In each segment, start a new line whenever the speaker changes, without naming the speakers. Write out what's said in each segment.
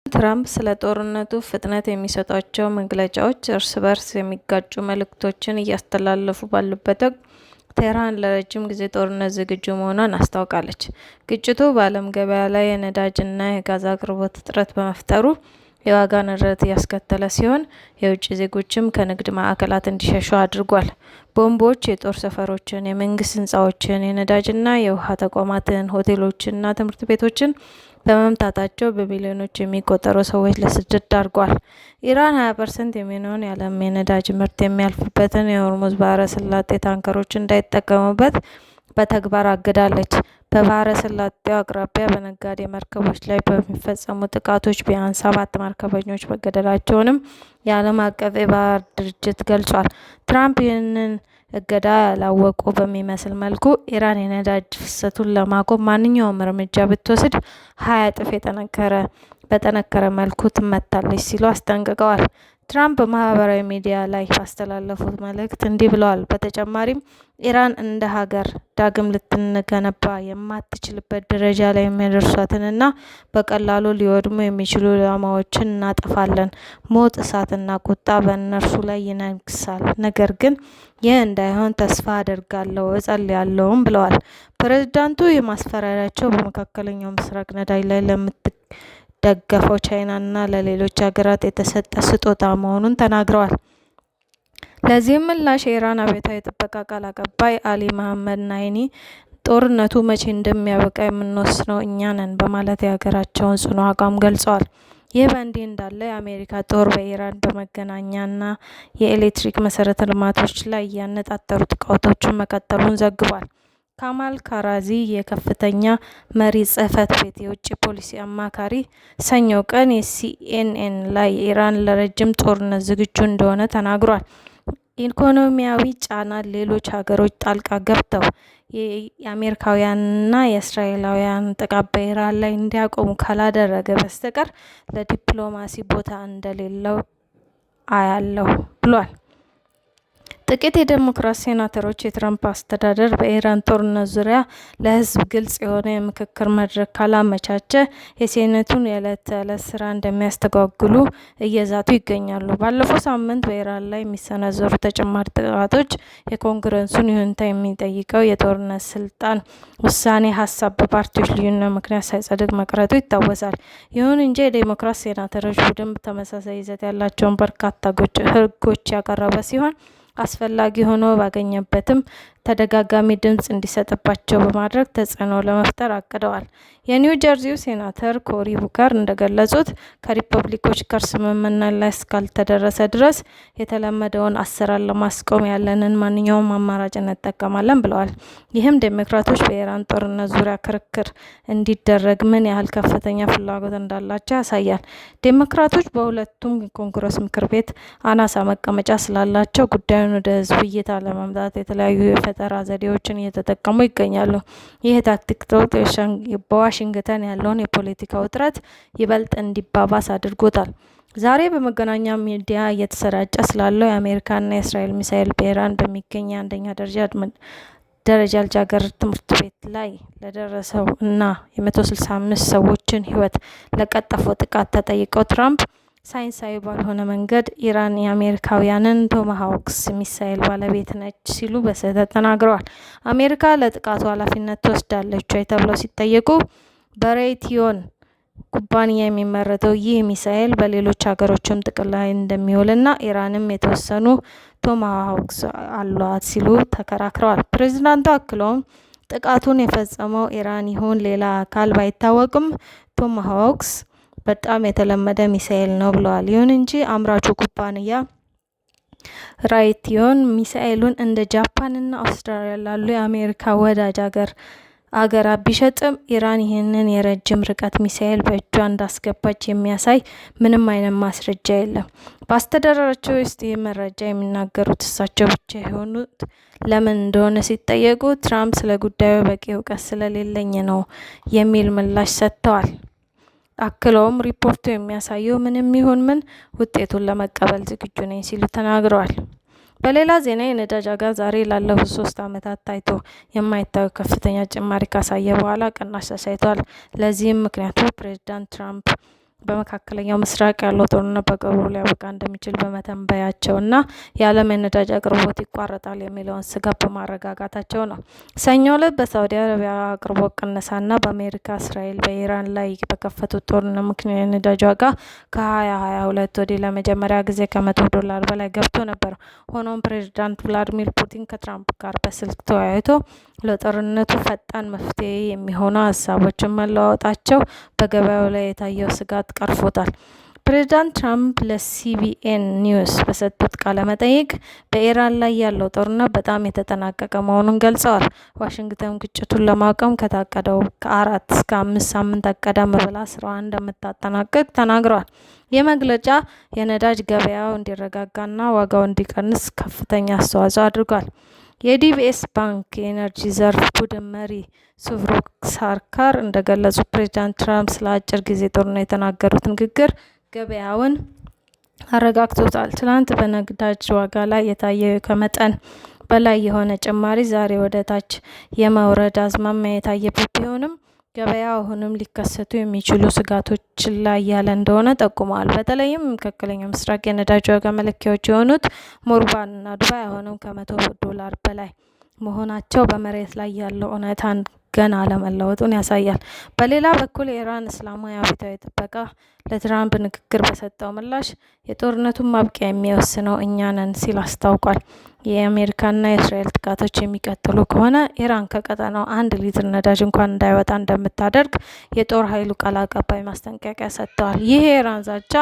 ትራምፕ ስለ ጦርነቱ ፍጥነት የሚሰጧቸው መግለጫዎች እርስ በርስ የሚጋጩ መልእክቶችን እያስተላለፉ ባሉበት ወቅት ቴህራን ለረጅም ጊዜ ጦርነት ዝግጁ መሆኗን አስታውቃለች። ግጭቱ በዓለም ገበያ ላይ የነዳጅና የጋዝ አቅርቦት እጥረት በመፍጠሩ የዋጋ ንረት እያስከተለ ሲሆን፣ የውጭ ዜጎችም ከንግድ ማዕከላት እንዲሸሹ አድርጓል። ቦምቦች የጦር ሰፈሮችን፣ የመንግስት ህንፃዎችን፣ የነዳጅና የውሃ ተቋማትን፣ ሆቴሎችንና ትምህርት ቤቶችን በመምታታቸው በሚሊዮኖች የሚቆጠሩ ሰዎች ለስደት ዳርገዋል። ኢራን 20% የሚሆነውን የዓለም የነዳጅ ምርት የሚያልፍበትን የሆርሙዝ ባህረ ሰላጤ ታንከሮች እንዳይጠቀሙበት በተግባር አግዳለች። በባህረ ሰላጤው አቅራቢያ በነጋዴ መርከቦች ላይ በሚፈጸሙ ጥቃቶች ቢያንስ 7 መርከበኞች መገደላቸውንም የዓለም አቀፍ የባህር ድርጅት ገልጿል። ትራምፕ ይህንን እገዳ ያላወቁ በሚመስል መልኩ ኢራን የነዳጅ ፍሰቱን ለማቆም ማንኛውም እርምጃ ብትወስድ 20 እጥፍ በጠነከረ መልኩ ትመታለች ሲሉ አስጠንቅቀዋል። ትራምፕ በማህበራዊ ሚዲያ ላይ ባስተላለፉት መልእክት እንዲህ ብለዋል። በተጨማሪም ኢራን እንደ ሀገር ዳግም ልትገነባ የማትችልበት ደረጃ ላይ የሚያደርሷትንና በቀላሉ ሊወድሙ የሚችሉ ኢላማዎችን እናጠፋለን። ሞት፣ እሳትና ቁጣ በእነርሱ ላይ ይነግሳል። ነገር ግን ይህ እንዳይሆን ተስፋ አደርጋለሁ፣ እጸልያለሁም ብለዋል። ፕሬዝዳንቱ የማስፈራሪያቸው በመካከለኛው ምስራቅ ነዳጅ ላይ ለምትደገፈው ቻይናና ለሌሎች ሀገራት የተሰጠ ስጦታ መሆኑን ተናግረዋል። ለዚህም ምላሽ የኢራን አብዮታዊ ጥበቃ ቃል አቀባይ አሊ መሐመድ ናይኒ ጦርነቱ መቼ እንደሚያበቃ የምንወስነው እኛ ነን በማለት የሀገራቸውን ጽኑ አቋም ገልጸዋል። ይህ በእንዲህ እንዳለ የአሜሪካ ጦር በኢራን በመገናኛና የኤሌክትሪክ መሰረተ ልማቶች ላይ ያነጣጠሩ ጥቃቶችን መቀጠሉን ዘግቧል። ካማል ካራዚ የከፍተኛ መሪ ጽህፈት ቤት የውጭ ፖሊሲ አማካሪ ሰኞ ቀን የሲኤንኤን ላይ ኢራን ለረጅም ጦርነት ዝግጁ እንደሆነ ተናግሯል። ኢኮኖሚያዊ ጫና ሌሎች ሀገሮች ጣልቃ ገብተው የአሜሪካውያንና የእስራኤላውያን ጥቃት በኢራን ላይ እንዲያቆሙ ካላደረገ በስተቀር ለዲፕሎማሲ ቦታ እንደሌለው አያለሁ ብሏል። ጥቂት የዴሞክራት ሴናተሮች የትራምፕ አስተዳደር በኢራን ጦርነት ዙሪያ ለህዝብ ግልጽ የሆነ የምክክር መድረክ ካላመቻቸ የሴኔቱን የዕለት ተዕለት ስራ እንደሚያስተጓጉሉ እየዛቱ ይገኛሉ። ባለፈው ሳምንት በኢራን ላይ የሚሰነዘሩ ተጨማሪ ጥቃቶች የኮንግረሱን ይሁንታ የሚጠይቀው የጦርነት ስልጣን ውሳኔ ሀሳብ በፓርቲዎች ልዩነት ምክንያት ሳይጸድቅ መቅረቱ ይታወሳል። ይሁን እንጂ የዴሞክራት ሴናተሮች ቡድን ተመሳሳይ ይዘት ያላቸውን በርካታ ህጎች ያቀረበ ሲሆን አስፈላጊ ሆኖ ባገኘበትም ተደጋጋሚ ድምጽ እንዲሰጥባቸው በማድረግ ተጽዕኖ ለመፍጠር አቅደዋል። የኒው ጀርዚው ሴናተር ኮሪ ቡከር እንደገለጹት ከሪፐብሊኮች ጋር ስምምነት ላይ እስካልተደረሰ ድረስ የተለመደውን አሰራር ለማስቆም ያለንን ማንኛውም አማራጭ እንጠቀማለን ብለዋል። ይህም ዴሞክራቶች በኢራን ጦርነት ዙሪያ ክርክር እንዲደረግ ምን ያህል ከፍተኛ ፍላጎት እንዳላቸው ያሳያል። ዴሞክራቶች በሁለቱም የኮንግረስ ምክር ቤት አናሳ መቀመጫ ስላላቸው ጉዳዩን ወደ ህዝብ እይታ ለማምጣት የተለያዩ የፈጠራ ዘዴዎችን እየተጠቀሙ ይገኛሉ። ይህ ታክቲክ በዋሽንግተን ያለውን የፖለቲካ ውጥረት ይበልጥ እንዲባባስ አድርጎታል። ዛሬ በመገናኛ ሚዲያ እየተሰራጨ ስላለው የአሜሪካና የእስራኤል ሚሳኤል በኢራን በሚገኝ የአንደኛ ደረጃ ልጃገረድ ትምህርት ቤት ላይ ለደረሰው እና የ165 ሰዎችን ህይወት ለቀጠፈው ጥቃት ተጠይቀው ትራምፕ ሳይንሳዊ ባልሆነ መንገድ ኢራን የአሜሪካውያንን ቶማሃውክስ ሚሳኤል ባለቤት ነች ሲሉ በስህተት ተናግረዋል። አሜሪካ ለጥቃቱ ኃላፊነት ትወስዳለች ወይ ተብለው ሲጠየቁ በሬይቲዮን ኩባንያ የሚመረተው ይህ ሚሳኤል በሌሎች ሀገሮችም ጥቅም ላይ እንደሚውልና ኢራንም የተወሰኑ ቶማሃውክስ አሏት ሲሉ ተከራክረዋል። ፕሬዝዳንቱ አክለውም ጥቃቱን የፈጸመው ኢራን ይሁን ሌላ አካል ባይታወቅም ቶማሃውክስ በጣም የተለመደ ሚሳኤል ነው ብለዋል። ይሁን እንጂ አምራቹ ኩባንያ ራይቲዮን ሚሳኤሉን እንደ ጃፓንና አውስትራሊያ ላሉ የአሜሪካ ወዳጅ አገራት ቢሸጥም ኢራን ይህንን የረጅም ርቀት ሚሳኤል በእጇ እንዳስገባች የሚያሳይ ምንም አይነት ማስረጃ የለም። በአስተዳደራቸው ውስጥ ይህ መረጃ የሚናገሩት እሳቸው ብቻ የሆኑት ለምን እንደሆነ ሲጠየቁ ትራምፕ ስለ ጉዳዩ በቂ እውቀት ስለሌለኝ ነው የሚል ምላሽ ሰጥተዋል። አክለውም ሪፖርቱ የሚያሳየው ምንም ይሁን ምን ውጤቱን ለመቀበል ዝግጁ ነኝ ሲሉ ተናግረዋል። በሌላ ዜና የነዳጅ ዋጋ ዛሬ ላለፉት 3 ዓመታት ታይቶ የማይታወቅ ከፍተኛ ጭማሪ ካሳየ በኋላ ቅናሽ አሳይቷል። ለዚህም ምክንያቱ ፕሬዝዳንት ትራምፕ በመካከለኛው ምስራቅ ያለው ጦርነት በቅርቡ ሊያበቃ እንደሚችል በመተንበያቸውና የዓለም የነዳጅ አቅርቦት ይቋረጣል የሚለውን ስጋት በማረጋጋታቸው ነው። ሰኞ ዕለት በሳዑዲ አረቢያ አቅርቦት ቅነሳና በአሜሪካ እስራኤል በኢራን ላይ በከፈቱት ጦርነት ምክንያት የነዳጅ ዋጋ ከ2022 ወዲህ ለመጀመሪያ ጊዜ $100 በላይ ገብቶ ነበር። ሆኖም ፕሬዚዳንት ቭላዲሚር ፑቲን ከትራምፕ ጋር በስልክ ተወያይቶ ለጦርነቱ ፈጣን መፍትሄ የሚሆኑ ሀሳቦችን መለዋወጣቸው በገበያው ላይ የታየው ስጋት ቀርፎታል። ፕሬዚዳንት ትራምፕ ለሲቢኤን ኒውስ በሰጡት ቃለ መጠይቅ በኢራን ላይ ያለው ጦርነት በጣም የተጠናቀቀ መሆኑን ገልጸዋል። ዋሽንግተን ግጭቱን ለማቆም ከታቀደው ከ4 እስከ 5 ሳምንታት ቀደም ብላ ስራዋን እንደምታጠናቅቅ ተናግረዋል። ይህ መግለጫ የነዳጅ ገበያው እንዲረጋጋና ዋጋው እንዲቀንስ ከፍተኛ አስተዋጽኦ አድርጓል። የዲቢኤስ ባንክ የኤነርጂ ዘርፍ ቡድን መሪ ሱቭሮክ ሳርካር እንደገለጹት ፕሬዚዳንት ትራምፕ ስለ አጭር ጊዜ ጦርነት የተናገሩት ንግግር ገበያውን አረጋግቶታል። ትናንት በነዳጅ ዋጋ ላይ የታየው ከመጠን በላይ የሆነ ጭማሪ ዛሬ ወደ ታች የመውረድ አዝማሚያ የታየበት ቢሆንም ገበያው አሁንም ሊከሰቱ የሚችሉ ስጋቶች ላይ ያለ እንደሆነ ጠቁመዋል። በተለይም መካከለኛው ምስራቅ የነዳጅ ዋጋ መለኪያዎች የሆኑት ሞርባን እና ዱባይ አሁንም $100 በላይ መሆናቸው በመሬት ላይ ያለው እውነታን ገና አለመለወጡን ያሳያል። በሌላ በኩል የኢራን እስላማዊ አብዮታዊ ጥበቃ ለትራምፕ ንግግር በሰጠው ምላሽ የጦርነቱን ማብቂያ የሚወስነው እኛ ነን ሲል አስታውቋል። የአሜሪካና የእስራኤል ጥቃቶች የሚቀጥሉ ከሆነ ኢራን ከቀጠናው 1 ሊትር ነዳጅ እንኳን እንዳይወጣ እንደምታደርግ የጦር ኃይሉ ቃል አቀባይ ማስጠንቀቂያ ሰጥተዋል። ይህ የኢራን ዛቻ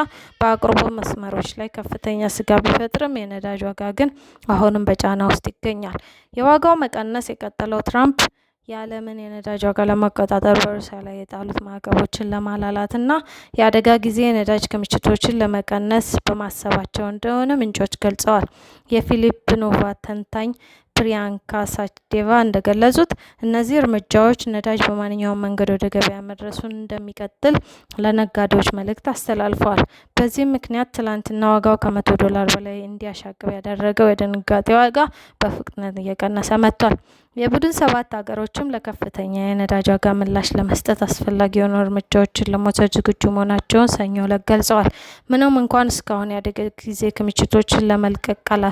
በአቅርቦት መስመሮች ላይ ከፍተኛ ስጋት ቢፈጥርም የነዳጅ ዋጋ ግን አሁንም በጫና ውስጥ ይገኛል። የዋጋው መቀነስ የቀጠለው ትራምፕ የዓለምን የነዳጅ ዋጋ ለመቆጣጠር በሩሲያ ላይ የጣሉት ማዕቀቦችን ለማላላትና የአደጋ ጊዜ የነዳጅ ክምችቶችን ለመቀነስ በማሰባቸው እንደሆነ ምንጮች ገልጸዋል። የፊሊፕ ኖቫ ተንታኝ ፕሪያንካ ሳችዴቫ እንደገለጹት እነዚህ እርምጃዎች ነዳጅ በማንኛውም መንገድ ወደ ገበያ መድረሱን እንደሚቀጥል ለነጋዴዎች መልእክት አስተላልፈዋል። በዚህም ምክንያት ትላንትና ዋጋው $100 በላይ እንዲያሻቅብ ያደረገው የድንጋጤ ዋጋ በፍጥነት እየቀነሰ መጥቷል። የቡድን 7 ሀገሮችም ለከፍተኛ የነዳጅ ዋጋ ምላሽ ለመስጠት አስፈላጊ የሆኑ እርምጃዎችን ለመውሰድ ዝግጁ መሆናቸውን ሰኞ ዕለት ገልጸዋል። ምንም እንኳን እስካሁን የአደጋ ጊዜ ክምችቶችን ለመልቀቅ ቃል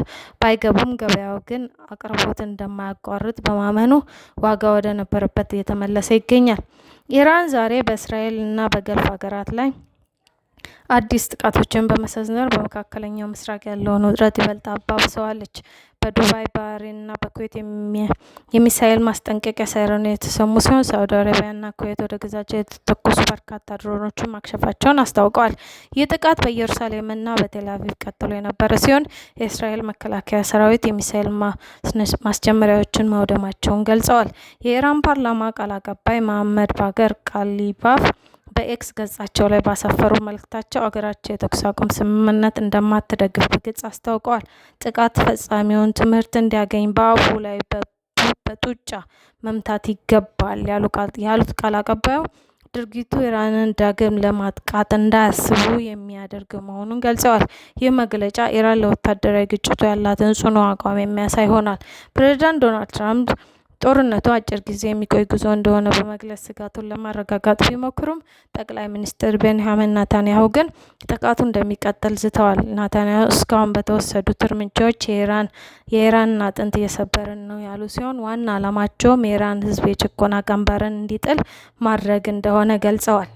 ባይገቡም ገበያው ግን አቅርቦት እንደማያቋርጥ በማመኑ ዋጋ ወደ ነበረበት እየተመለሰ ይገኛል። ኢራን ዛሬ በእስራኤል እና በገልፍ ሀገራት ላይ አዲስ ጥቃቶችን በመሰንዘር በመካከለኛው ምስራቅ ያለውን ውጥረት ይበልጥ አባብሰዋለች። በዱባይ፣ ባህሬንና በኩዌት የሚሳኤል ማስጠንቀቂያ ሳይረኖች የተሰሙ ሲሆን ሳዑዲ አረቢያና ኩዌት ወደ ግዛቸው የተተኮሱ በርካታ ድሮኖችን ማክሸፋቸውን አስታውቀዋል። ይህ ጥቃት በኢየሩሳሌምና በቴል አቪቭ ቀጥሎ የነበረ ሲሆን የእስራኤል መከላከያ ሰራዊት የሚሳኤል ማስጀመሪያዎችን ማውደማቸውን ገልጸዋል። የኢራን ፓርላማ ቃል አቀባይ መሐመድ ባገር ቃሊባፍ በኤክስ ገጻቸው ላይ ባሰፈሩ መልእክታቸው አገራቸው የተኩስ አቁም ስምምነት እንደማትደግፍ በግልጽ አስታውቀዋል። ጥቃት ፈጻሚውን ትምህርት እንዲያገኝ በአፉ ላይ በጡጫ መምታት ይገባል ያሉት ቃል አቀባዩ ድርጊቱ ኢራንን ዳግም ለማጥቃት እንዳያስቡ የሚያደርግ መሆኑን ገልጸዋል። ይህ መግለጫ ኢራን ለወታደራዊ ግጭቱ ያላትን ጽኑ አቋም የሚያሳይ ሆኗል። ፕሬዚዳንት ዶናልድ ትራምፕ ጦርነቱ አጭር ጊዜ የሚቆይ ጉዞ እንደሆነ በመግለጽ ስጋቱን ለማረጋጋት ቢሞክሩም ጠቅላይ ሚኒስትር ቤንያሚን ኔታንያሁ ግን ጥቃቱ እንደሚቀጥል ዝተዋል። ኔታንያሁ እስካሁን በተወሰዱት እርምጃዎች የኢራንን አጥንት እየሰበርን ነው ያሉ ሲሆን ዋና ዓላማቸውም የኢራን ሕዝብ የጭቆና ቀንበርን እንዲጥል ማድረግ እንደሆነ ገልጸዋል።